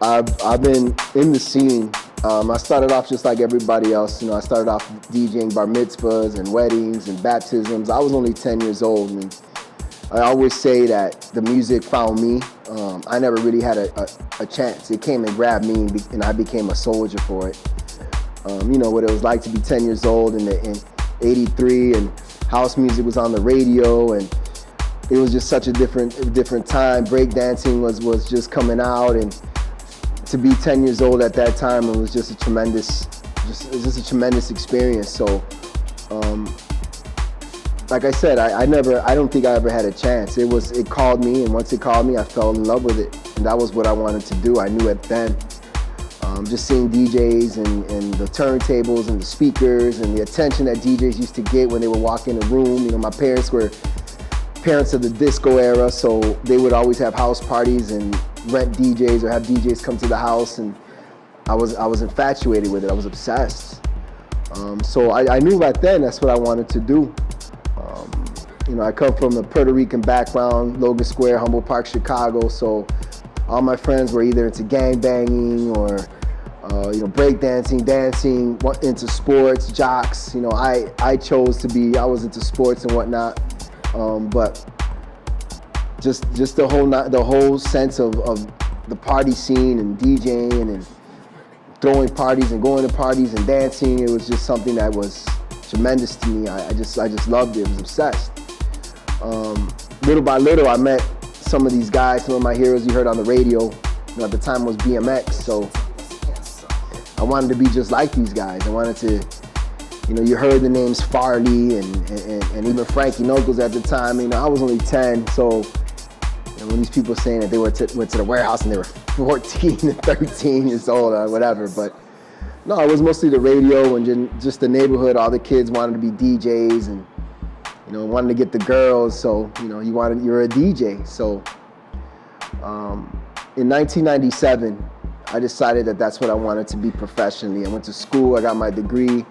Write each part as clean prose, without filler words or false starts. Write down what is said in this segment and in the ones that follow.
I've been in the scene. I started off just like everybody else. I started off DJing bar mitzvahs and weddings and baptisms. I was only 10 years old, and I always say that the music found me. I never really had a chance. It came and grabbed me, and I became a soldier for it. What it was like to be 10 years old in '83, and house music was on the radio, and it was just such a different time. Breakdancing was just coming out, and to be 10 years old at that time, it was just a tremendous experience. So, like I said, I don't think I ever had a chance. It called me, and once it called me, I fell in love with it, and that was what I wanted to do. I knew it then. Just seeing DJs and the turntables and the speakers and the attention that DJs used to get when they would walk in a room. My parents were parents of the disco era, so they would always have house parties and rent DJs or have DJs come to the house, and I was infatuated with it. I was obsessed. So I knew right then that's what I wanted to do. I come from a Puerto Rican background, Logan Square, Humboldt Park, Chicago, so all my friends were either into gang banging or breakdancing, dancing, into sports, jocks. I chose to be. I was into sports and whatnot, but just the whole sense of the party scene and DJing and throwing parties and going to parties and dancing. It was just something that was tremendous to me. I just loved it. I was obsessed. Little by little, I met some of these guys, some of my heroes you heard on the radio. At the time was BMX, so I wanted to be just like these guys. I wanted to, you heard the names Farley and even Frankie Knuckles at the time. I was only 10, so when these people saying that they went to the warehouse and they were 14 and 13 years old or whatever, but no, it was mostly the radio and just the neighborhood. All the kids wanted to be DJs and wanted to get the girls, so you're a DJ. So in 1997, I decided that that's what I wanted to be professionally. I went to school, I got my degree,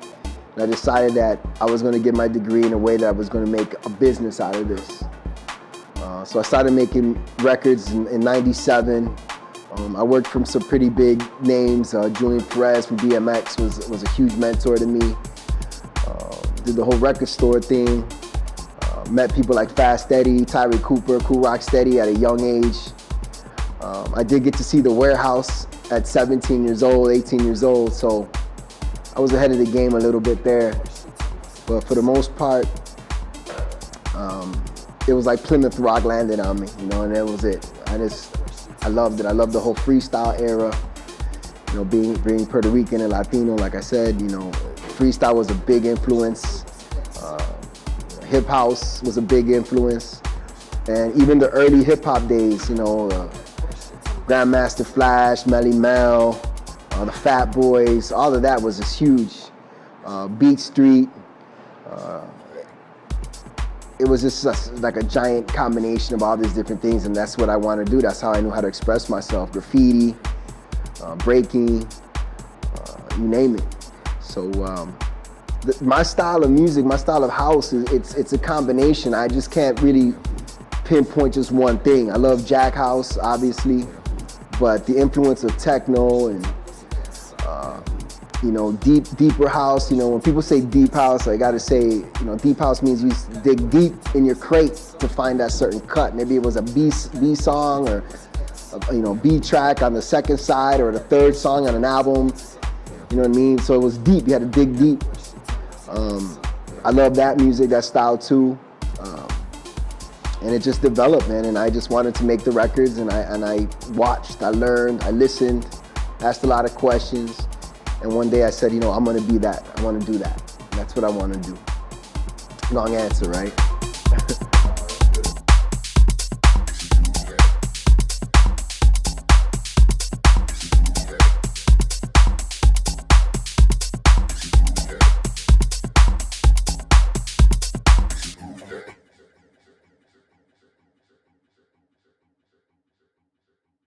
and I decided that I was going to get my degree in a way that I was going to make a business out of this. So I started making records in 97. I worked from some pretty big names. Julian Perez from BMX was a huge mentor to me. Did the whole record store thing. Met people like Fast Eddie, Tyree Cooper, Cool Rock Steady at a young age. I did get to see the warehouse at 17 years old, 18 years old, so I was ahead of the game a little bit there. But for the most part, it was like Plymouth Rock landed on me, and that was it. I loved it. I loved the whole freestyle era. Being Puerto Rican and Latino, like I said, freestyle was a big influence. Hip house was a big influence. And even the early hip hop days, Grandmaster Flash, Melly Mel, the Fat Boys, all of that was just huge. Beat Street. It was just like a giant combination of all these different things, and that's what I want to do. That's how I knew how to express myself. Graffiti, breaking, you name it. So my style of music, my style of house, it's a combination. I just can't really pinpoint just one thing. I love Jack House, obviously, but the influence of techno and deeper house. When people say deep house, I gotta say, deep house means you dig deep in your crate to find that certain cut. Maybe it was a B song or B track on the second side or the third song on an album. You know what I mean? So it was deep. You had to dig deep. I love that music, that style too. And it just developed, man. And I just wanted to make the records, and I watched, I learned, I listened, asked a lot of questions. And one day I said, I'm gonna be that. I wanna do that. That's what I wanna do. Long answer, right?